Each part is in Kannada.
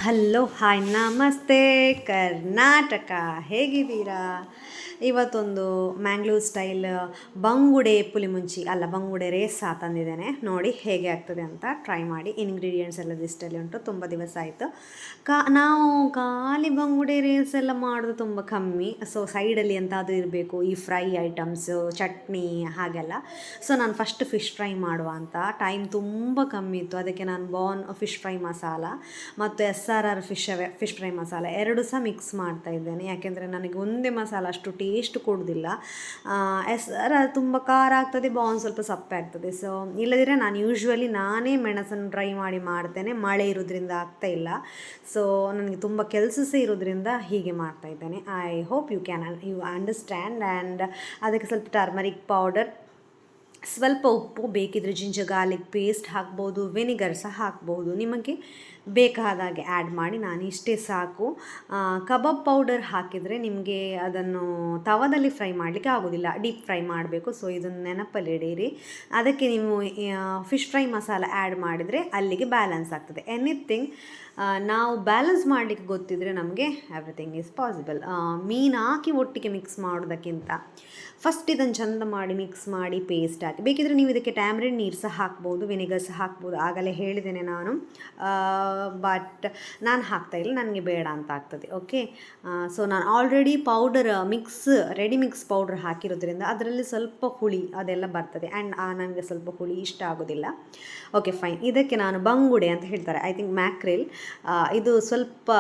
ಹಲೋ ಹಾಯ್ ನಮಸ್ತೆ ಕರ್ನಾಟಕ, ಹೇಗಿದ್ದೀರಾ? ಇವತ್ತೊಂದು ಮ್ಯಾಂಗ್ಳೂರ್ ಸ್ಟೈಲ್ ಬಂಗುಡೆ ಪುಳಿಮುಂಚಿ ಅಲ್ಲ ಬಂಗುಡೆ ರೇಸಾ ತಂದಿದ್ದೇನೆ. ನೋಡಿ ಹೇಗೆ ಆಗ್ತದೆ ಅಂತ ಟ್ರೈ ಮಾಡಿ. ಇಂಗ್ರೀಡಿಯೆಂಟ್ಸ್ ಎಲ್ಲ ಲಿಸ್ಟಲ್ಲಿ ಉಂಟು. ತುಂಬ ದಿವಸ ಆಯಿತು ನಾವು ಖಾಲಿ ಬಂಗುಡೆ ರೇಸ್ ಎಲ್ಲ ಮಾಡೋದು ತುಂಬ ಕಮ್ಮಿ. ಸೊ ಸೈಡಲ್ಲಿ ಎಂತಾದರೂ ಇರಬೇಕು, ಈ ಫ್ರೈ ಐಟಮ್ಸು, ಚಟ್ನಿ ಹಾಗೆಲ್ಲ. ಸೊ ನಾನು ಫಸ್ಟ್ ಫಿಶ್ ಫ್ರೈ ಮಾಡುವ ಅಂತ, ಟೈಮ್ ತುಂಬ ಕಮ್ಮಿ ಇತ್ತು. ಅದಕ್ಕೆ ನಾನು ಫಿಶ್ ಫ್ರೈ ಮಸಾಲ ಮತ್ತು SRR ಫಿಶ್ ಫ್ರೈ ಮಸಾಲ ಎರಡು ಸಹ ಮಿಕ್ಸ್ ಮಾಡ್ತಾ ಇದ್ದೇನೆ. ಯಾಕೆಂದರೆ ನನಗೆ ಒಂದೇ ಮಸಾಲ ಅಷ್ಟು ಟೇಸ್ಟ್ ಕೊಡೋದಿಲ್ಲ. SRR ತುಂಬ ಖಾರ ಆಗ್ತದೆ, ಸ್ವಲ್ಪ ಸಪ್ಪೆ ಆಗ್ತದೆ. ಸೊ ಇಲ್ಲದಿದ್ದರೆ ನಾನು ಯೂಶ್ವಲಿ ನಾನೇ ಮೆಣಸನ್ನು ಡ್ರೈ ಮಾಡಿ ಮಾಡ್ತೇನೆ. ಮಳೆ ಇರೋದ್ರಿಂದ ಆಗ್ತಾ ಇಲ್ಲ. ಸೊ ನನಗೆ ತುಂಬ ಕೆಲಸ ಸಹ ಇರೋದ್ರಿಂದ ಹೀಗೆ ಮಾಡ್ತಾ ಇದ್ದೇನೆ. I hope you understand. And ಅದಕ್ಕೆ ಸ್ವಲ್ಪ ಟರ್ಮರಿಕ್ ಪೌಡರ್, ಸ್ವಲ್ಪ ಉಪ್ಪು, ಬೇಕಿದ್ರೆ ಜಿಂಜರ್ ಗಾರ್ಲಿಕ್ ಪೇಸ್ಟ್ ಹಾಕ್ಬೋದು, ವಿನಿಗರ್ ಸಹ ಹಾಕ್ಬೋದು, ನಿಮಗೆ ಬೇಕಾದ ಹಾಗೆ ಆ್ಯಡ್ ಮಾಡಿ. ನಾನು ಇಷ್ಟೇ ಸಾಕು. ಕಬಾಬ್ ಪೌಡರ್ ಹಾಕಿದರೆ ನಿಮಗೆ ಅದನ್ನು ತವದಲ್ಲಿ ಫ್ರೈ ಮಾಡಲಿಕ್ಕೆ ಆಗೋದಿಲ್ಲ, ಡೀಪ್ ಫ್ರೈ ಮಾಡಬೇಕು. ಸೊ ಇದನ್ನು ನೆನಪಲ್ಲಿಡಿರಿ. ಅದಕ್ಕೆ ನೀವು ಫಿಶ್ ಫ್ರೈ ಮಸಾಲ ಆ್ಯಡ್ ಮಾಡಿದರೆ ಅಲ್ಲಿಗೆ ಬ್ಯಾಲೆನ್ಸ್ ಆಗ್ತದೆ. ಎನಿಥಿಂಗ್ ನಾವು ಬ್ಯಾಲೆನ್ಸ್ ಮಾಡಲಿಕ್ಕೆ ಗೊತ್ತಿದ್ದರೆ ನಮಗೆ ಎವ್ರಿಥಿಂಗ್ ಈಸ್ ಪಾಸಿಬಲ್. ಮೀನು ಹಾಕಿ ಒಟ್ಟಿಗೆ ಮಿಕ್ಸ್ ಮಾಡೋದಕ್ಕಿಂತ ಫಸ್ಟ್ ಇದನ್ನು ಚಂದ ಮಾಡಿ ಮಿಕ್ಸ್ ಮಾಡಿ ಪೇಸ್ಟ್ ಹಾಕಿ, ಬೇಕಿದ್ರೆ ನೀವು ಇದಕ್ಕೆ ಟ್ಯಾಮ್ರಿನ್ ನೀರು ಸಹ ಹಾಕ್ಬೋದು, ವಿನೆಗರ್ ಸಹ ಹಾಕ್ಬೋದು. ಆಗಲೇ ಹೇಳಿದ್ದೇನೆ ನಾನು, ಬಟ್ ನಾನು ಹಾಕ್ತಾಯಿಲ್ಲ, ನನಗೆ ಬೇಡ ಅಂತ ಆಗ್ತದೆ. ಓಕೆ, ಸೊ ನಾನು already powder ready mix powder ಹಾಕಿರೋದ್ರಿಂದ ಅದರಲ್ಲಿ ಸ್ವಲ್ಪ ಹುಳಿ ಅದೆಲ್ಲ ಬರ್ತದೆ. ಆ್ಯಂಡ್ ನನಗೆ ಸ್ವಲ್ಪ ಹುಳಿ ಇಷ್ಟ ಆಗೋದಿಲ್ಲ. Okay fine. ಇದಕ್ಕೆ ನಾನು ಬಂಗುಡೆ ಅಂತ ಹೇಳ್ತಾರೆ, ಐ ಥಿಂಕ್ ಮ್ಯಾಕ್ರಿಲ್. ಇದು ಸ್ವಲ್ಪ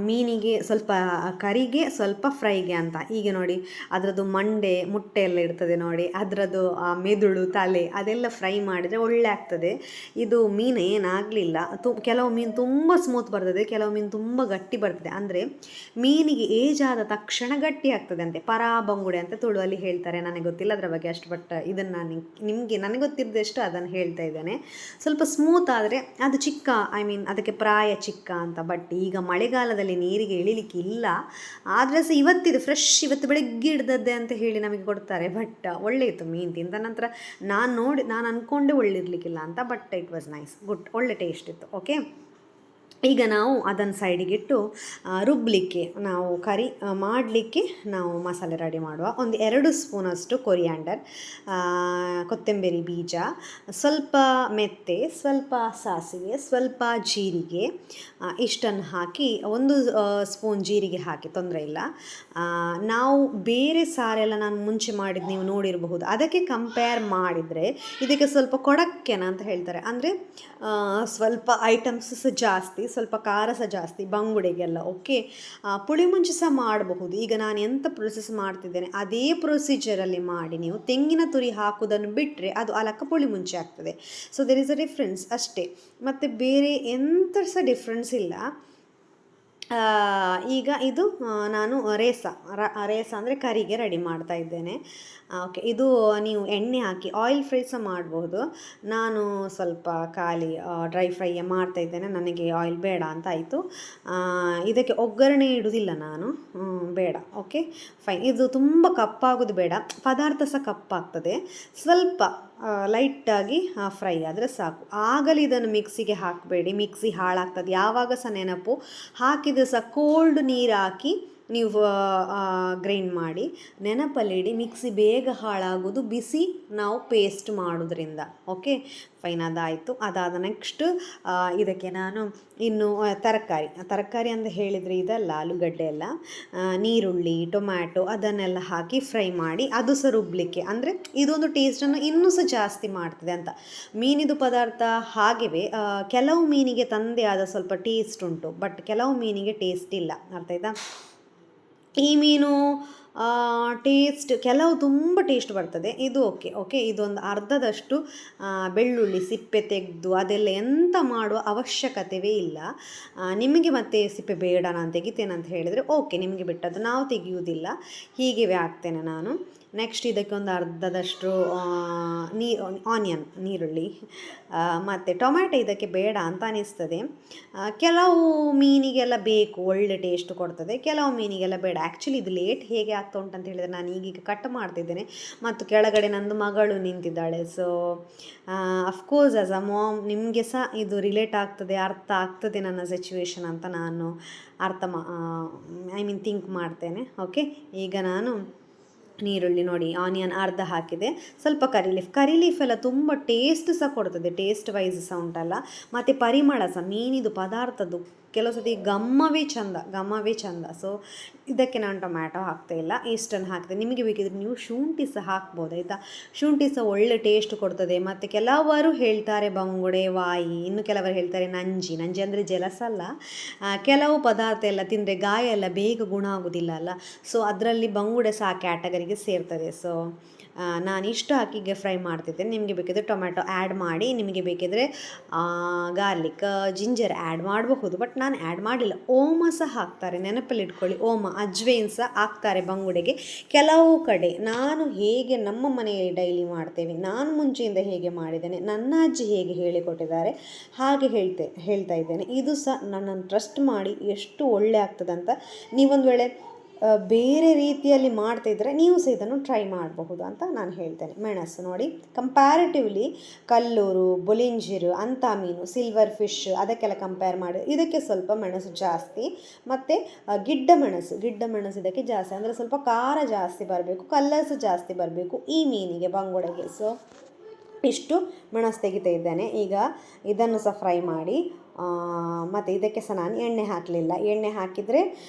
ಮೀನಿಗೆ, ಸ್ವಲ್ಪ ಕರಿಗೆ, ಸ್ವಲ್ಪ ಫ್ರೈಗೆ ಅಂತ. ಈಗ ನೋಡಿ ಅದರದ್ದು ಮುಟ್ಟೆ ಎಲ್ಲ ಇರ್ತದೆ ನೋಡಿ, ಅದರದ್ದು ಮೆದುಳು, ತಲೆ ಅದೆಲ್ಲ ಫ್ರೈ ಮಾಡಿದರೆ ಒಳ್ಳೆ ಆಗ್ತದೆ. ಇದು ಮೀನು ಏನಾಗಲಿಲ್ಲ. ಕೆಲವು ಮೀನು ತುಂಬ ಸ್ಮೂತ್ ಬರ್ತದೆ, ಕೆಲವು ಮೀನು ತುಂಬ ಗಟ್ಟಿ ಬರ್ತದೆ. ಅಂದರೆ ಮೀನಿಗೆ ಏಜ್ ಆದ ತಕ್ಷಣ ಗಟ್ಟಿ ಆಗ್ತದೆ ಅಂತೆ. ಪರಾ ಬಂಗುಡೆ ಅಂತ ತುಳುವಲ್ಲಿ ಹೇಳ್ತಾರೆ. ನನಗೆ ಗೊತ್ತಿಲ್ಲ ಅದರ ಬಗ್ಗೆ ಅಷ್ಟು, ಬಟ್ ಇದನ್ನು ನನಗೆ ಗೊತ್ತಿದ್ದಷ್ಟು ಅದನ್ನು ಹೇಳ್ತಾ ಇದ್ದೇನೆ. ಸ್ವಲ್ಪ ಸ್ಮೂತ್ ಆದರೆ ಅದು ಚಿಕ್ಕ, ಅದಕ್ಕೆ ಪ್ರಾಯ ಚಿಕ್ಕ ಅಂತ. ಬಟ್ ಈಗ ಮಳೆಗಾಲದಲ್ಲಿ ನೀರಿಗೆ ಇಳಿಲಿಕ್ಕಿಲ್ಲ. ಆದರೆ ಸಹ ಇವತ್ತು ಬೆಳಗ್ಗೆ ಹಿಡ್ದದ್ದೆ ಅಂತ ಹೇಳಿ ನಮಗೆ ಕೊಡ್ತಾರೆ. ಬಟ್ ಒಳ್ಳೆ ಇತ್ತು ಮೀನು. ತಿಂದ ನಂತರ ನಾನು ಅಂದ್ಕೊಂಡೆ ಒಳ್ಳಿರ್ಲಿಕ್ಕಿಲ್ಲ ಅಂತ, but it was nice, good, ಒಳ್ಳೆ ಟೇಸ್ಟ್ ಇತ್ತು. ಓಕೆ, ಈಗ ನಾವು ಅದನ್ನು ಸೈಡಿಗಿಟ್ಟು ರುಬ್ಬಲಿಕ್ಕೆ, ನಾವು ಕರಿ ಮಾಡಲಿಕ್ಕೆ ನಾವು ಮಸಾಲೆ ರೆಡಿ ಮಾಡುವ. ಒಂದು 2 ಸ್ಪೂನಷ್ಟು ಕೊರಿಯಾಂಡರ್, ಕೊತ್ತಂಬರಿ ಬೀಜ, ಸ್ವಲ್ಪ ಮೆಂತೆ, ಸ್ವಲ್ಪ ಸಾಸಿವೆ, ಸ್ವಲ್ಪ ಜೀರಿಗೆ, ಇಷ್ಟನ್ನು ಹಾಕಿ, 1 ಸ್ಪೂನ್ ಜೀರಿಗೆ ಹಾಕಿ, ತೊಂದರೆ ಇಲ್ಲ. ನಾವು ಬೇರೆ ಸಾರೆಲ್ಲ ನಾನು ಮುಂಚೆ ಮಾಡಿದ್ದು ನೀವು ನೋಡಿರಬಹುದು, ಅದಕ್ಕೆ ಕಂಪೇರ್ ಮಾಡಿದರೆ ಇದಕ್ಕೆ ಸ್ವಲ್ಪ ಕೊಡಕ್ಕೆನ ಅಂತ ಹೇಳ್ತಾರೆ. ಅಂದರೆ ಸ್ವಲ್ಪ ಐಟಮ್ಸ್ ಸಹ ಜಾಸ್ತಿ, ಸ್ವಲ್ಪ ಖಾರ ಸಹ ಜಾಸ್ತಿ ಬಂಗುಡೆಗೆಲ್ಲ. ಓಕೆ, ಪುಳಿಮುಂಚಿ ಸಹ ಮಾಡಬಹುದು. ಈಗ ನಾನು ಎಂಥ ಪ್ರೊಸೆಸ್ ಮಾಡ್ತಿದ್ದೇನೆ ಅದೇ ಪ್ರೊಸೀಜರಲ್ಲಿ ಮಾಡಿ. ನೀವು ತೆಂಗಿನ ತುರಿ ಹಾಕೋದನ್ನು ಬಿಟ್ಟರೆ ಅದು ಅಲಕ್ಕ ಪುಳಿಮುಂಚಿ ಆಗ್ತದೆ. So there is a difference ಅಷ್ಟೇ, ಮತ್ತು ಬೇರೆ ಎಂಥ ಸಹ ಡಿಫ್ರೆನ್ಸ್ ಇಲ್ಲ. ಈಗ ಇದು ನಾನು ರೇಸ ಅಂದರೆ ಕರಿಗೆ ರೆಡಿ ಮಾಡ್ತಾ ಇದ್ದೇನೆ. ಓಕೆ, ಇದು ನೀವು ಎಣ್ಣೆ ಹಾಕಿ ಆಯಿಲ್ ಫ್ರೈ ಸಹ ಮಾಡ್ಬೋದು. ನಾನು ಸ್ವಲ್ಪ ಖಾಲಿ ಡ್ರೈ ಫ್ರೈ ಮಾಡ್ತಾ ಇದ್ದೇನೆ, ನನಗೆ ಆಯಿಲ್ ಬೇಡ ಅಂತ ಆಯಿತು. ಇದಕ್ಕೆ ಒಗ್ಗರಣೆ ಇಡುವುದಿಲ್ಲ ನಾನು, ಬೇಡ. Okay fine. ಇದು ತುಂಬ ಕಪ್ಪಾಗೋದು ಬೇಡ, ಪದಾರ್ಥ ಸಹ ಕಪ್ಪಾಗ್ತದೆ. ಸ್ವಲ್ಪ ಲೈಟಾಗಿ ಫ್ರೈ ಆದರೆ ಸಾಕು. ಆಗಲಿ ಇದನ್ನು ಮಿಕ್ಸಿಗೆ ಹಾಕಬೇಡಿ, ಮಿಕ್ಸಿ ಹಾಳಾಗ್ತದೆ. ಯಾವಾಗ ಸಹ ನೆನಪು, ಹಾಕಿದರೆ ಸಹ ಕೋಲ್ಡ್ ನೀರು ಹಾಕಿ ನೀವು ಗ್ರೈಂಡ್ ಮಾಡಿ. ನೆನಪಲ್ಲಿಡಿ, ಮಿಕ್ಸಿ ಬೇಗ ಹಾಳಾಗೋದು ಬಿಸಿ ನಾವು ಪೇಸ್ಟ್ ಮಾಡೋದ್ರಿಂದ. ಓಕೆ ಫೈನ್, ಅದಾಯಿತು. ಅದಾದ ನೆಕ್ಸ್ಟ್ ಇದಕ್ಕೆ ನಾನು ಇನ್ನು ತರಕಾರಿ ಅಂತ ಹೇಳಿದರೆ ಇದಲ್ಲ, ಆಲೂಗಡ್ಡೆ ಎಲ್ಲ, ನೀರುಳ್ಳಿ, ಟೊಮ್ಯಾಟೊ ಅದನ್ನೆಲ್ಲ ಹಾಕಿ ಫ್ರೈ ಮಾಡಿ ಅದು ಸಹ ರುಬ್ಬಲಿಕ್ಕೆ. ಅಂದರೆ ಇದೊಂದು ಟೇಸ್ಟನ್ನು ಇನ್ನೂ ಸಹ ಜಾಸ್ತಿ ಮಾಡ್ತದೆ ಅಂತ. ಮೀನಿದು ಪದಾರ್ಥ ಹಾಗೆಯೇ, ಕೆಲವು ಮೀನಿಗೆ ತಂದೆ ಆದ ಸ್ವಲ್ಪ ಟೇಸ್ಟ್ ಉಂಟು, ಬಟ್ ಕೆಲವು ಮೀನಿಗೆ ಟೇಸ್ಟ್ ಇಲ್ಲ. ಅರ್ಥ ಆಯ್ತಾ? ಈ ಮೀನು ಕೆಲವು ತುಂಬ ಟೇಸ್ಟ್ ಬರ್ತದೆ. ಇದು ಓಕೆ ಇದೊಂದು ಅರ್ಧದಷ್ಟು ಬೆಳ್ಳುಳ್ಳಿ ಸಿಪ್ಪೆ ತೆಗೆದು ಅದೆಲ್ಲ ಎಂತ ಮಾಡುವ ಅವಶ್ಯಕತೆಯೇ ಇಲ್ಲ. ನಿಮಗೆ ಮತ್ತೆ ಸಿಪ್ಪೆ ಬೇಡ ನಾನು ತೆಗಿತೇನೆ ಅಂತ ಹೇಳಿದರೆ ಓಕೆ, ನಿಮಗೆ ಬಿಟ್ಟದ್ದು, ನಾವು ತೆಗೆಯುವುದಿಲ್ಲ, ಹೀಗೆ ಹಾಕ್ತೇನೆ ನಾನು. ನೆಕ್ಸ್ಟ್ ಇದಕ್ಕೆ ಒಂದು ಅರ್ಧದಷ್ಟು ನೀರುಳ್ಳಿ ಮತ್ತು ಟೊಮ್ಯಾಟೊ ಇದಕ್ಕೆ ಬೇಡ ಅಂತ ಅನಿಸ್ತದೆ. ಕೆಲವು ಮೀನಿಗೆಲ್ಲ ಬೇಕು, ಒಳ್ಳೆ ಟೇಸ್ಟ್ ಕೊಡ್ತದೆ, ಕೆಲವು ಮೀನಿಗೆಲ್ಲ ಬೇಡ. ಆ್ಯಕ್ಚುಲಿ ಇದು ಲೇಟ್ ಹೇಗೆ ಆಗ್ತಾ ಉಂಟಂತ ಹೇಳಿದರೆ ನಾನು ಈಗೀಗ ಕಟ್ ಮಾಡ್ತಿದ್ದೇನೆ ಮತ್ತು ಕೆಳಗಡೆ ನಂದು ಮಗಳು ನಿಂತಿದ್ದಾಳೆ. So of course as a mom ನಿಮಗೆ ಸಹ ಇದು ರಿಲೇಟ್ ಆಗ್ತದೆ, ಅರ್ಥ ಆಗ್ತದೆ ನನ್ನ ಸಿಚುವೇಶನ್ ಅಂತ ನಾನು ಥಿಂಕ್ ಮಾಡ್ತೇನೆ. ಓಕೆ, ಈಗ ನಾನು ನೀರುಳ್ಳಿ ನೋಡಿ, ಆನಿಯನ್ ಅರ್ಧ ಹಾಕಿದೆ, ಸ್ವಲ್ಪ ಕರಿ ಲೀಫ್ ಎಲ್ಲ ತುಂಬ ಟೇಸ್ಟ್ ಸಹ ಕೊಡ್ತದೆ, ಟೇಸ್ಟ್ ವೈಸ್ ಸಹ ಉಂಟಲ್ಲ, ಮತ್ತು ಪರಿಮಳ ಸಹ ಮೀನಿದು ಪದಾರ್ಥದ್ದು ಕೆಲವು ಸತಿ ಘಮ್ಮವೇ ಚಂದ. ಸೊ ಇದಕ್ಕೆ ನಾನು ಟೊಮ್ಯಾಟೊ ಹಾಕ್ತಾಯಿಲ್ಲ, ಇಷ್ಟನ್ನು ಹಾಕಿದೆ. ನಿಮಗೆ ಬೇಕಿದ್ರೆ ನೀವು ಶುಂಠಿ ಸಹ ಹಾಕ್ಬೋದು ಆಯಿತಾ. ಶುಂಠಿ ಸಹ ಒಳ್ಳೆ ಟೇಸ್ಟ್ ಕೊಡ್ತದೆ. ಮತ್ತು ಕೆಲವರು ಹೇಳ್ತಾರೆ ಬಂಗುಡೆ ವಾಯಿ, ಇನ್ನು ಕೆಲವರು ಹೇಳ್ತಾರೆ ನಂಜಿ ಅಂದರೆ ಜಲಸಲ್ಲ. ಕೆಲವು ಪದಾರ್ಥ ಎಲ್ಲ ತಿಂದರೆ ಗಾಯ ಎಲ್ಲ ಬೇಗ ಗುಣ ಆಗೋದಿಲ್ಲ ಅಲ್ಲ, ಸೊ ಅದರಲ್ಲಿ ಬಂಗುಡೆ ಸಹ ಕ್ಯಾಟಗರಿಗೆ ಸೇರ್ತದೆ. ಸೊ ನಾನು ಇಷ್ಟು ಹಾಕಿಗೆ ಫ್ರೈ ಮಾಡ್ತಿದ್ದೇನೆ. ನಿಮಗೆ ಬೇಕಿದ್ರೆ ಟೊಮ್ಯಾಟೊ ಆ್ಯಡ್ ಮಾಡಿ, ನಿಮಗೆ ಬೇಕಿದ್ರೆ ಗಾರ್ಲಿಕ್ ಜಿಂಜರ್ ಆ್ಯಡ್ ಮಾಡಬಹುದು, ಬಟ್ ನಾನು ಆ್ಯಡ್ ಮಾಡಿಲ್ಲ. ಓಮ ಸಹ ಹಾಕ್ತಾರೆ, ನೆನಪಲ್ಲಿ ಇಟ್ಕೊಳ್ಳಿ, ಓಮ ಅಜ್ವೈನ್ ಸಹ ಹಾಕ್ತಾರೆ ಬಂಗುಡೆಗೆ. ಕೆಲವು ಕಡೆ ನಾನು ಹೇಗೆ ನಮ್ಮ ಮನೆಯಲ್ಲಿ ಡೈಲಿ ಮಾಡ್ತೇವೆ, ನಾನು ಮುಂಚೆಯಿಂದ ಹೇಗೆ ಮಾಡಿದ್ದೇನೆ, ನನ್ನ ಅಜ್ಜಿ ಹೇಗೆ ಹೇಳಿಕೊಟ್ಟಿದ್ದಾರೆ ಹಾಗೆ ಹೇಳ್ತಾ ಇದ್ದೇನೆ. ಇದು ಸಹ ನನ್ನನ್ನು ಟ್ರಸ್ಟ್ ಮಾಡಿ ಎಷ್ಟು ಒಳ್ಳೆ ಆಗ್ತದಂತ. ನೀವೊಂದು ವೇಳೆ ಬೇರೆ ರೀತಿಯಲ್ಲಿ ಮಾಡ್ತಾಯಿದ್ರೆ ನೀವು ಸಹ ಇದನ್ನು ಟ್ರೈ ಮಾಡಬಹುದು ಅಂತ ನಾನು ಹೇಳ್ತೇನೆ. ಮೆಣಸು ನೋಡಿ, ಕಂಪ್ಯಾರಿಟಿವ್ಲಿ ಕಲ್ಲೂರು, ಬೊಲಿಂಜಿರು ಅಂಥ ಮೀನು, ಸಿಲ್ವರ್ ಫಿಶ್ ಅದಕ್ಕೆಲ್ಲ ಕಂಪೇರ್ ಮಾಡಿ ಇದಕ್ಕೆ ಸ್ವಲ್ಪ ಮೆಣಸು ಜಾಸ್ತಿ, ಮತ್ತು ಗಿಡ್ಡ ಮೆಣಸು ಇದಕ್ಕೆ ಜಾಸ್ತಿ, ಅಂದರೆ ಸ್ವಲ್ಪ ಖಾರ ಜಾಸ್ತಿ ಬರಬೇಕು, ಕಲರ್ಸ್ ಜಾಸ್ತಿ ಬರಬೇಕು ಈ ಮೀನಿಗೆ, ಬಂಗುಡೆಗೆ. ಸೊ ಇಷ್ಟು ಮೆಣಸು ತೆಗಿತಾ ಇದ್ದೇನೆ. ಈಗ ಇದನ್ನು ಸಹ ಫ್ರೈ ಮಾಡಿ, ಮತ್ತು ಇದಕ್ಕೆ ಸಹ ನಾನು ಎಣ್ಣೆ ಹಾಕಲಿಲ್ಲ. ಎಣ್ಣೆ ಹಾಕಿದರೆ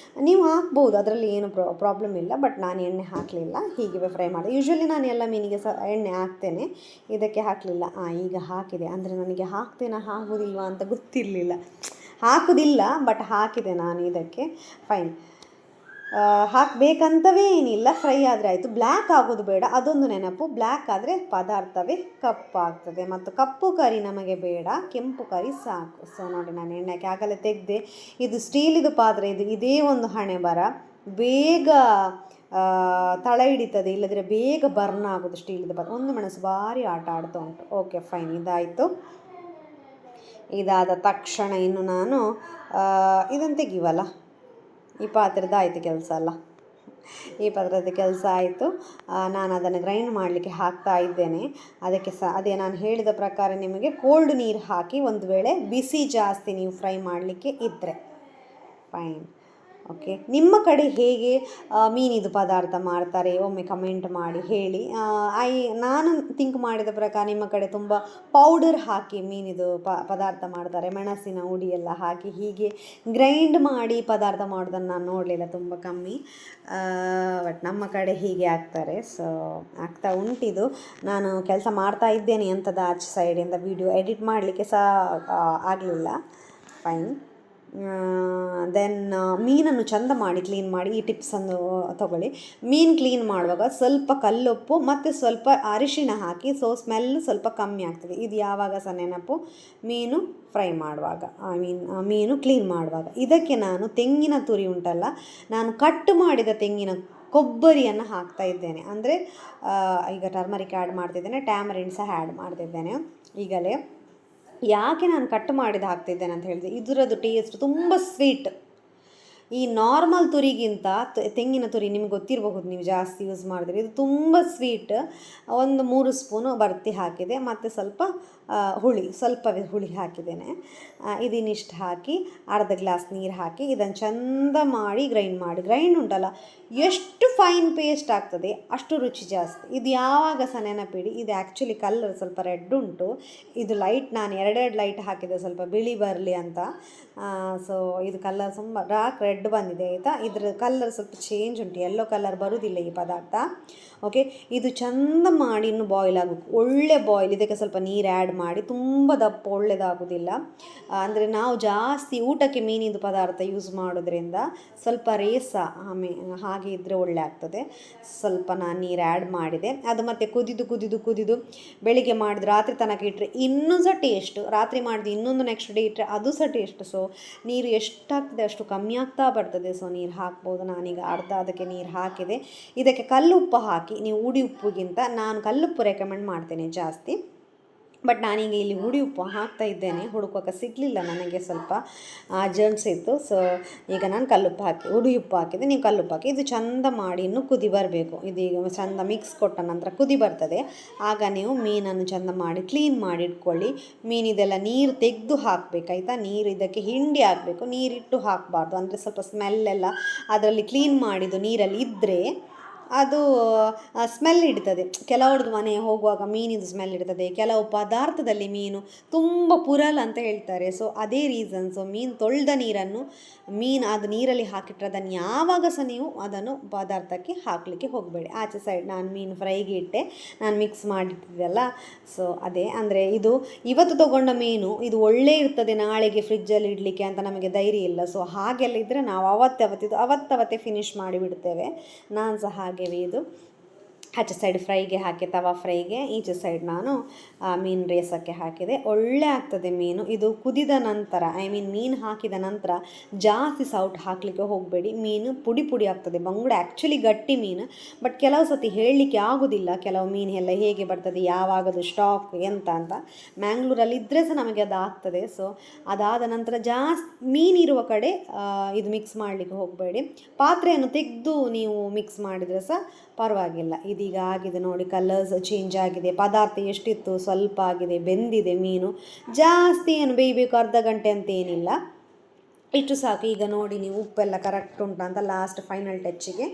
ನೀವು ಹಾಕ್ಬೋದು, ಅದರಲ್ಲಿ ಏನು ಪ್ರಾಬ್ಲಮ್ ಇಲ್ಲ, ಬಟ್ ನಾನು ಎಣ್ಣೆ ಹಾಕಲಿಲ್ಲ, ಹೀಗೆ ಫ್ರೈ ಮಾಡಿದೆ. ಯೂಶ್ವಲಿ ನಾನು ಎಲ್ಲ ಮೀನಿಗೆ ಸಹ ಎಣ್ಣೆ ಹಾಕ್ತೇನೆ, ಇದಕ್ಕೆ ಹಾಕಲಿಲ್ಲ. ಈಗ ಹಾಕಿದೆ, ಅಂದರೆ ನನಗೆ ಹಾಕೋದಿಲ್ವಾ ಅಂತ ಗೊತ್ತಿರಲಿಲ್ಲ, ಹಾಕೋದಿಲ್ಲ ಬಟ್ ಹಾಕಿದೆ ನಾನು ಇದಕ್ಕೆ. ಫೈನ್, ಹಾಕಬೇಕಂತವೇ ಏನಿಲ್ಲ, ಫ್ರೈ ಆದರೆ ಆಯಿತು. ಬ್ಲ್ಯಾಕ್ ಆಗೋದು ಬೇಡ, ಅದೊಂದು ನೆನಪು. ಬ್ಲ್ಯಾಕ್ ಆದರೆ ಪದಾರ್ಥವೇ ಕಪ್ಪಾಗ್ತದೆ, ಮತ್ತು ಕಪ್ಪು ಕರಿ ನಮಗೆ ಬೇಡ, ಕೆಂಪು ಕರಿ ಸಾಕು. ಸೊ ನೋಡಿ, ನಾನು ಎಣ್ಣೆಗೆ ಆಗಲೇ ತೆಗೆದೆ. ಇದು ಸ್ಟೀಲಿದು ಪಾತ್ರೆ, ಇದೇ ಒಂದು ಹಣೆ ಬರ, ಬೇಗ ತಳ ಹಿಡಿತದೆ, ಇಲ್ಲದ್ರೆ ಬೇಗ ಬರ್ನ್ ಆಗೋದು ಸ್ಟೀಲಿದು ಪಾತ್ರೆ. ಒಂದು ಮೆಣಸು ಭಾರಿ ಆಟ ಆಡ್ತಾ ಉಂಟು. ಓಕೆ ಫೈನ್, ಇದಾಯಿತು. ಇದಾದ ತಕ್ಷಣ ಇನ್ನು ನಾನು ಇದನ್ನು ತೆಗಿವಲ್ಲ, ಈ ಪಾತ್ರದ ಆಯಿತು ಕೆಲಸ ಅಲ್ಲ, ಈ ಪಾತ್ರದ ಕೆಲಸ ಆಯಿತು. ನಾನು ಅದನ್ನು ಗ್ರೈಂಡ್ ಮಾಡಲಿಕ್ಕೆ ಹಾಕ್ತಾ ಇದ್ದೇನೆ. ಅದಕ್ಕೆ ಸಹ ಅದೇ ನಾನು ಹೇಳಿದ ಪ್ರಕಾರ ನಿಮಗೆ ಕೋಲ್ಡ್ ನೀರು ಹಾಕಿ, ಒಂದು ವೇಳೆ ಬಿಸಿ ಜಾಸ್ತಿ ನೀವು ಫ್ರೈ ಮಾಡಲಿಕ್ಕೆ ಇದ್ದರೆ. Fine, okay. ನಿಮ್ಮ ಕಡೆ ಹೇಗೆ ಮೀನಿದು ಪದಾರ್ಥ ಮಾಡ್ತಾರೆ ಒಮ್ಮೆ ಕಮೆಂಟ್ ಮಾಡಿ ಹೇಳಿ. ನಾನು ಥಿಂಕ್ ಮಾಡಿದ ಪ್ರಕಾರ ನಿಮ್ಮ ಕಡೆ ತುಂಬ ಪೌಡರ್ ಹಾಕಿ ಮೀನಿದು ಪದಾರ್ಥ ಮಾಡ್ತಾರೆ, ಮೆಣಸಿನ ಹುಡಿ ಎಲ್ಲ ಹಾಕಿ ಹೀಗೆ ಗ್ರೈಂಡ್ ಮಾಡಿ ಪದಾರ್ಥ ಮಾಡೋದನ್ನು ನಾನು ನೋಡಲಿಲ್ಲ, ತುಂಬ ಕಮ್ಮಿ. ಬಟ್ ನಮ್ಮ ಕಡೆ ಹೀಗೆ ಆಗ್ತಾರೆ. ಸೊ ಆಗ್ತಾ ಉಂಟಿದು. ನಾನು ಕೆಲಸ ಮಾಡ್ತಾ ಇದ್ದೇನೆ ಎಂಥದ್ದು ಆಚೆ ಸೈಡಿಂದ ವಿಡಿಯೋ ಎಡಿಟ್ ಮಾಡಲಿಕ್ಕೆ ಸಹ ಆಗಲಿಲ್ಲ. ಫೈನ್, ದೆನ್ ಮೀನನ್ನು ಚಂದ ಮಾಡಿ ಕ್ಲೀನ್ ಮಾಡಿ, ಈ ಟಿಪ್ಸನ್ನು ತಗೊಳ್ಳಿ. ಮೀನು ಕ್ಲೀನ್ ಮಾಡುವಾಗ ಸ್ವಲ್ಪ ಕಲ್ಲುಪ್ಪು ಮತ್ತು ಸ್ವಲ್ಪ ಅರಿಶಿಣ ಹಾಕಿ, ಸೊ ಸ್ಮೆಲ್ ಸ್ವಲ್ಪ ಕಮ್ಮಿ ಆಗ್ತದೆ. ಇದು ಯಾವಾಗ ಸಹ ನೆನಪು, ಮೀನು ಫ್ರೈ ಮಾಡುವಾಗ, ಮೀನು ಕ್ಲೀನ್ ಮಾಡುವಾಗ. ಇದಕ್ಕೆ ನಾನು ತೆಂಗಿನ ತುರಿ ಉಂಟಲ್ಲ, ನಾನು ಕಟ್ ಮಾಡಿದ ತೆಂಗಿನ ಕೊಬ್ಬರಿಯನ್ನು ಹಾಕ್ತಾ ಇದ್ದೇನೆ. ಅಂದರೆ ಈಗ ಟರ್ಮರಿಕ್ ಆ್ಯಡ್ ಮಾಡ್ತಿದ್ದೇನೆ, ಟ್ಯಾಮರಿನ್ ಸಹ ಆ್ಯಡ್ ಮಾಡ್ತಿದ್ದೇನೆ ಈಗಲೇ. ಯಾಕೆ ನಾನು ಕಟ್ ಮಾಡಿದ ಹಾಕ್ತಿದ್ದೇನೆ ಅಂತ ಹೇಳಿದೆ, ಇದರದ್ದು ಟೇಸ್ಟ್ ತುಂಬ ಸ್ವೀಟ್. ಈ ನಾರ್ಮಲ್ ತುರಿಗಿಂತ ತೆಂಗಿನ ತುರಿ ನಿಮ್ಗೆ ಗೊತ್ತಿರಬಹುದು, ನೀವು ಜಾಸ್ತಿ ಯೂಸ್ ಮಾಡಿದ್ರೆ ಇದು ತುಂಬ ಸ್ವೀಟ್. ಒಂದು 3 ಸ್ಪೂನು ಬರ್ತಿ ಹಾಕಿದೆ, ಮತ್ತು ಸ್ವಲ್ಪ ಸ್ವಲ್ಪವೇ ಹುಳಿ ಹಾಕಿದ್ದೇನೆ. ಇದನ್ನಿಷ್ಟು ಹಾಕಿ ಅರ್ಧ ಗ್ಲಾಸ್ ನೀರು ಹಾಕಿ ಇದನ್ನು ಚಂದ ಮಾಡಿ ಗ್ರೈಂಡ್ ಉಂಟಲ್ಲ, ಎಷ್ಟು ಫೈನ್ ಪೇಸ್ಟ್ ಆಗ್ತದೆ ಅಷ್ಟು ರುಚಿ ಜಾಸ್ತಿ. ಇದು ಯಾವಾಗ ಸಹ ನೆನಪಿಡಿ. ಇದು ಆ್ಯಕ್ಚುಲಿ ಕಲರ್ ಸ್ವಲ್ಪ ರೆಡ್ ಉಂಟು, ಇದು ಲೈಟ್, ನಾನು 2 ಲೈಟ್ ಹಾಕಿದೆ ಸ್ವಲ್ಪ ಬಿಳಿ ಬರಲಿ ಅಂತ. ಸೊ ಇದು ಕಲರ್ ತುಂಬ ಡಾರ್ಕ್ ರೆಡ್ ಬಂದಿದೆ ಆಯಿತಾ. ಇದರ ಕಲರ್ ಸ್ವಲ್ಪ ಚೇಂಜ್ ಉಂಟು, ಯೆಲ್ಲೋ ಕಲರ್ ಬರುವುದಿಲ್ಲ ಈ ಪದಾರ್ಥ. ಓಕೆ, ಇದು ಚಂದ ಮಾಡಿ ಇನ್ನು ಬಾಯ್ಲ್ ಆಗಬೇಕು, ಒಳ್ಳೆ ಬಾಯ್ಲ್. ಇದಕ್ಕೆ ಸ್ವಲ್ಪ ನೀರು ಆ್ಯಡ್ ಮಾಡಿ. ತುಂಬ ದಪ್ಪ ಒಳ್ಳೆಯದಾಗೋದಿಲ್ಲ. ಅಂದರೆ ನಾವು ಜಾಸ್ತಿ ಊಟಕ್ಕೆ ಮೀನಿದು ಪದಾರ್ಥ ಯೂಸ್ ಮಾಡೋದ್ರಿಂದ ಸ್ವಲ್ಪ ರೇಸ ಹಾಗೆ ಇದ್ದರೆ ಒಳ್ಳೆ ಆಗ್ತದೆ. ಸ್ವಲ್ಪ ನಾನು ನೀರು ಆ್ಯಡ್ ಮಾಡಿದೆ. ಅದು ಮತ್ತು ಕುದಿದು ಬೆಳಿಗ್ಗೆ ಮಾಡಿದ್ರೆ ರಾತ್ರಿ ತನಕ ಇಟ್ಟರೆ ಇನ್ನೂ ಸಹ ಟೇಸ್ಟು. ರಾತ್ರಿ ಮಾಡಿದ್ದು ಇನ್ನೊಂದು ನೆಕ್ಸ್ಟ್ ಡೇ ಇಟ್ಟರೆ ಅದು ಸಹ ಟೇಸ್ಟ್. ಸೊ ನೀರು ಎಷ್ಟಾಗ್ತದೆ ಅಷ್ಟು ಕಮ್ಮಿ ಆಗ್ತಾ ಬರ್ತದೆ. ಸೊ ನೀರು ಹಾಕ್ಬೋದು. ನಾನೀಗ ಅರ್ಧ ಅದಕ್ಕೆ ನೀರು ಹಾಕಿದೆ. ಇದಕ್ಕೆ ಕಲ್ಲುಪ್ಪು ಹಾಕಿ, ನೀವು ಉಡಿ ಉಪ್ಪಿಗಿಂತ ನಾನು ಕಲ್ಲುಪ್ಪು ರೆಕಮೆಂಡ್ ಮಾಡ್ತೇನೆ ಜಾಸ್ತಿ. ಬಟ್ ನಾನೀಗ ಇಲ್ಲಿ ಹುಡಿ ಉಪ್ಪು ಹಾಕ್ತಾ ಇದ್ದೇನೆ. ಹುಡುಕುವಾಗ ಸಿಗಲಿಲ್ಲ ನನಗೆ, ಸ್ವಲ್ಪ ಅರ್ಜೆನ್ಸಿ ಇತ್ತು. ಸೊ ಈಗ ನಾನು ಕಲ್ಲುಪ್ಪು ಹಾಕಿ ಹುಡಿ ಉಪ್ಪು ಹಾಕಿದೆ. ನೀವು ಕಲ್ಲುಪ್ಪು ಹಾಕಿ ಇದು ಚಂದ ಮಾಡಿ ಇನ್ನೂ ಕುದಿ ಬರಬೇಕು. ಇದೀಗ ಚಂದ ಮಿಕ್ಸ್ ಕೊಟ್ಟ ನಂತರ ಕುದಿ ಬರ್ತದೆ. ಆಗ ನೀವು ಮೀನನ್ನು ಚಂದ ಮಾಡಿ ಕ್ಲೀನ್ ಮಾಡಿ ಇಟ್ಕೊಳ್ಳಿ. ಮೀನಿದೆಲ್ಲ ನೀರು ತೆಗೆದು ಹಾಕಬೇಕಾಯ್ತಾ. ನೀರು ಇದಕ್ಕೆ ಹಿಂಡಿ ಹಾಕಬೇಕು, ನೀರಿಟ್ಟು ಹಾಕಬಾರ್ದು. ಅಂದರೆ ಸ್ವಲ್ಪ ಸ್ಮೆಲ್ಲೆಲ್ಲ ಅದರಲ್ಲಿ ಕ್ಲೀನ್ ಮಾಡಿದ್ದು ನೀರಲ್ಲಿ ಇದ್ದರೆ ಅದು ಸ್ಮೆಲ್ ಇಡ್ತದೆ. ಕೆಲವ್ರದ್ದು ಮನೆ ಹೋಗುವಾಗ ಮೀನಿದು ಸ್ಮೆಲ್ ಇಡ್ತದೆ. ಕೆಲವು ಪದಾರ್ಥದಲ್ಲಿ ಮೀನು ತುಂಬ ಪುರಲ್ ಅಂತ ಹೇಳ್ತಾರೆ. ಸೊ ಅದೇ ರೀಸನ್ಸು. ಮೀನು ತೊಳೆದ ನೀರನ್ನು ಅದು ನೀರಲ್ಲಿ ಹಾಕಿಟ್ರೆ ಅದನ್ನು ಯಾವಾಗ ಸಹ ನೀವು ಅದನ್ನು ಪದಾರ್ಥಕ್ಕೆ ಹಾಕಲಿಕ್ಕೆ ಹೋಗಬೇಡಿ. ಆಚೆ ಸೈಡ್ ನಾನು ಮೀನು ಫ್ರೈಗೆ ಇಟ್ಟೆ, ನಾನು ಮಿಕ್ಸ್ ಮಾಡಿಟ್ಟಿದ್ದೆಲ್ಲ. ಸೊ ಅದೇ ಅಂದರೆ ಇದು ಇವತ್ತು ತೊಗೊಂಡ ಮೀನು ಇದು ಒಳ್ಳೆ ಇರ್ತದೆ ನಾಳೆಗೆ ಫ್ರಿಜ್ಜಲ್ಲಿ ಇಡಲಿಕ್ಕೆ ಅಂತ ನಮಗೆ ಧೈರ್ಯ ಇಲ್ಲ. ಸೊ ಹಾಗೆಲ್ಲ ಇದ್ದರೆ ನಾವು ಅವತ್ತೇ ಫಿನಿಷ್ ಮಾಡಿಬಿಡ್ತೇವೆ. ನಾನು ಸಹ ಹಾಗೆ ಇದು ಆಚೆ ಸೈಡ್ ಫ್ರೈಗೆ ಹಾಕಿ, ತವಾ ಫ್ರೈಗೆ, ಈಚೆ ಸೈಡ್ ನಾನು ಮೀನು ರೇಸಕ್ಕೆ ಹಾಕಿದೆ. ಒಳ್ಳೆ ಆಗ್ತದೆ ಮೀನು. ಇದು ಕುದಿದ ನಂತರ ಮೀನು ಹಾಕಿದ ನಂತರ ಜಾಸ್ತಿ ಸೌಟ್ ಹಾಕಲಿಕ್ಕೆ ಹೋಗಬೇಡಿ. ಮೀನು ಪುಡಿ ಆಗ್ತದೆ. ಬಂಗುಡೆ ಆ್ಯಕ್ಚುಲಿ ಗಟ್ಟಿ ಮೀನು, ಬಟ್ ಕೆಲವು ಸತಿ ಹೇಳಲಿಕ್ಕೆ ಆಗೋದಿಲ್ಲ. ಕೆಲವು ಮೀನು ಎಲ್ಲ ಹೇಗೆ ಬರ್ತದೆ, ಯಾವಾಗದು ಸ್ಟಾಕ್ ಎಂತ ಅಂತ. ಮ್ಯಾಂಗ್ಳೂರಲ್ಲಿ ಇದ್ದರೆ ಸಹ ನಮಗೆ ಅದು ಆಗ್ತದೆ. ಸೊ ಅದಾದ ನಂತರ ಜಾಸ್ತಿ ಮೀನಿರುವ ಕಡೆ ಇದು ಮಿಕ್ಸ್ ಮಾಡಲಿಕ್ಕೆ ಹೋಗಬೇಡಿ. ಪಾತ್ರೆಯನ್ನು ತೆಗೆದು ನೀವು ಮಿಕ್ಸ್ ಮಾಡಿದರೆ ಸಹ ಪರವಾಗಿಲ್ಲ. ಇದೀಗ ಆಗಿದೆ ನೋಡಿ, ಕಲರ್ಸ್ ಚೇಂಜ್ ಆಗಿದೆ. ಪದಾರ್ಥ ಎಷ್ಟಿತ್ತು ಸ್ವಲ್ಪ ಆಗಿದೆ, ಬೆಂದಿದೆ ಮೀನು. ಜಾಸ್ತಿ ಏನು ಬೇಯಬೇಕು ಅರ್ಧ ಗಂಟೆ ಅಂತ ಏನಿಲ್ಲ, ಇಷ್ಟು ಸಾಕು. ಈಗ ನೋಡಿ ನೀವು ಉಪ್ಪೆಲ್ಲ ಕರೆಕ್ಟ್ ಉಂಟು ಅಂತ ಲಾಸ್ಟ್ ಫೈನಲ್ ಟಚ್ಚಿಗೆ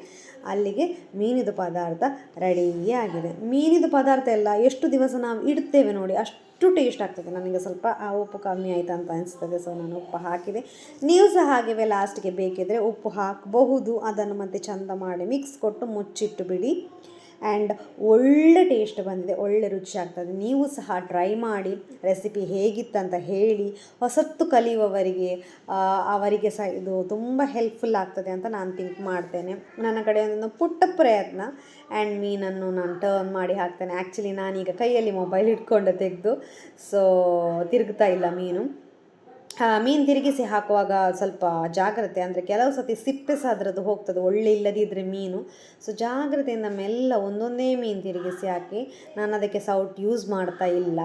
ಅಲ್ಲಿಗೆ ಮೀನಿದು ಪದಾರ್ಥ ರೆಡಿಯೇ ಆಗಿದೆ. ಮೀನಿದು ಪದಾರ್ಥ ಎಲ್ಲ ಎಷ್ಟು ದಿವಸ ನಾವು ಇಡ್ತೇವೆ ನೋಡಿ ಅಷ್ಟು ಟೇಸ್ಟ್ ಆಗ್ತದೆ. ನನಗೆ ಸ್ವಲ್ಪ ಉಪ್ಪು ಕಮ್ಮಿ ಆಯಿತು ಅಂತ ಅನಿಸ್ತದೆ. ಸೊ ನಾನು ಉಪ್ಪು ಹಾಕಿದೆ. ನೀವು ಸಹ ಹಾಗೆವೇ ಲಾಸ್ಟಿಗೆ ಬೇಕಿದ್ದರೆ ಉಪ್ಪು ಹಾಕಬಹುದು. ಅದನ್ನು ಮತ್ತೆ ಚಂದ ಮಾಡಿ ಮಿಕ್ಸ್ ಕೊಟ್ಟು ಮುಚ್ಚಿಟ್ಟು ಬಿಡಿ. ಆ್ಯಂಡ್ ಒಳ್ಳೆ ಟೇಸ್ಟ್ ಬಂದಿದೆ, ಒಳ್ಳೆ ರುಚಿ ಆಗ್ತದೆ. ನೀವು ಸಹ ಟ್ರೈ ಮಾಡಿ. ರೆಸಿಪಿ ಹೇಗಿತ್ತಂತ ಹೇಳಿ. ಹೊಸತ್ತು ಕಲಿಯುವವರಿಗೆ ಅವರಿಗೆ ಸಹ ಇದು ತುಂಬ ಹೆಲ್ಪ್ಫುಲ್ ಆಗ್ತದೆ ಅಂತ ನಾನು ಥಿಂಕ್ ಮಾಡ್ತೇನೆ. ನನ್ನ ಕಡೆ ಒಂದು ಪುಟ್ಟ ಪ್ರಯತ್ನ. ಆ್ಯಂಡ್ ಮೀನನ್ನು ನಾನು ಟರ್ನ್ ಮಾಡಿ ಹಾಕ್ತೇನೆ. ಆ್ಯಕ್ಚುಲಿ ನಾನೀಗ ಕೈಯಲ್ಲಿ ಮೊಬೈಲ್ ಇಟ್ಕೊಂಡು ತೆಗೆದು, ಸೊ ತಿರುಗ್ತಾ ಇಲ್ಲ ಮೀನು. ಮೀನು ತಿರುಗಿಸಿ ಹಾಕುವಾಗ ಸ್ವಲ್ಪ ಜಾಗ್ರತೆ. ಅಂದರೆ ಕೆಲವು ಸತಿ ಸಿಪ್ಪೆ ಸಹ ಅದರದ್ದು ಹೋಗ್ತದೆ, ಒಳ್ಳೆ ಇಲ್ಲದಿದ್ದರೆ ಮೀನು. ಸೊ ಜಾಗ್ರತೆಯಿಂದ ಮೆಲ್ಲ ಒಂದೊಂದೇ ಮೀನು ತಿರುಗಿಸಿ ಹಾಕಿ. ನಾನು ಅದಕ್ಕೆ ಸೌಟ್ ಯೂಸ್ ಮಾಡ್ತಾ ಇಲ್ಲ.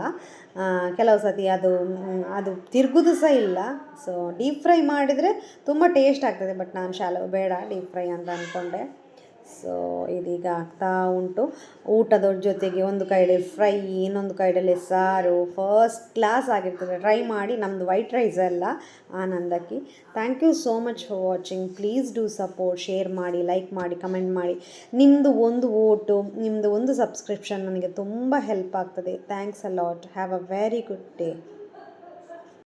ಕೆಲವು ಸತಿ ಅದು ತಿರುಗೋದು ಸಹ ಇಲ್ಲ. ಸೊ ಡೀಪ್ ಫ್ರೈ ಮಾಡಿದರೆ ತುಂಬ ಟೇಸ್ಟ್ ಆಗ್ತದೆ. ಬಟ್ ನಾನು ಬೇಡ ಡೀಪ್ ಫ್ರೈ ಅಂತ ಅಂದ್ಕೊಂಡೆ. ಸೊ ಇದೀಗ ಆಗ್ತಾ ಉಂಟು. ಊಟದ ಜೊತೆಗೆ ಒಂದು ಕೈಯಲ್ಲಿ ಫ್ರೈ, ಇನ್ನೊಂದು ಕೈಯಲ್ಲಿ ಸಾರು. ಫಸ್ಟ್ ಕ್ಲಾಸ್ ಆಗಿರ್ತದೆ. ಟ್ರೈ ಮಾಡಿ. ನಮ್ಮದು ವೈಟ್ ರೈಸ್ ಅಲ್ಲ, ಆನಂದಕ್ಕಿ. Thank you so much for watching. Please do support, share ಮಾಡಿ, ಲೈಕ್ ಮಾಡಿ, ಕಮೆಂಟ್ ಮಾಡಿ. ನಿಮ್ಮದು ಒಂದು ವೋಟು, ನಿಮ್ಮದು ಒಂದು ಸಬ್ಸ್ಕ್ರಿಪ್ಷನ್ ನನಗೆ ತುಂಬ ಹೆಲ್ಪ್ ಆಗ್ತದೆ. Thanks a lot. Have a very good day.